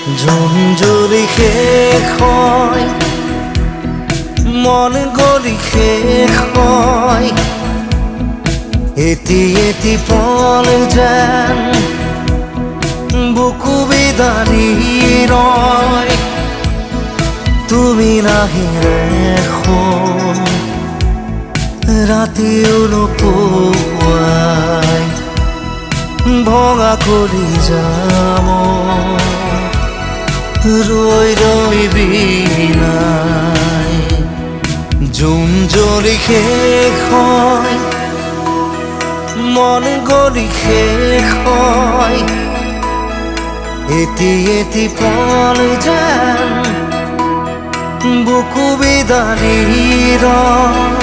ঝুমঝুৰি শেষ হয়, মন গলি শেষ হয়, এটি এটি পল যেন বুকু বিদাৰি ৰয়। তুমি নাহিলে এখন ৰাতিও নোপোৱাই ভঙা কৰি যাম ৰৈ ৰৈ বিনাই। জোন জ্বলি শেষ হয়, মন গলি শেষ হয়, এটি এটি পল যেন বুকু বিদাৰি ৰয়।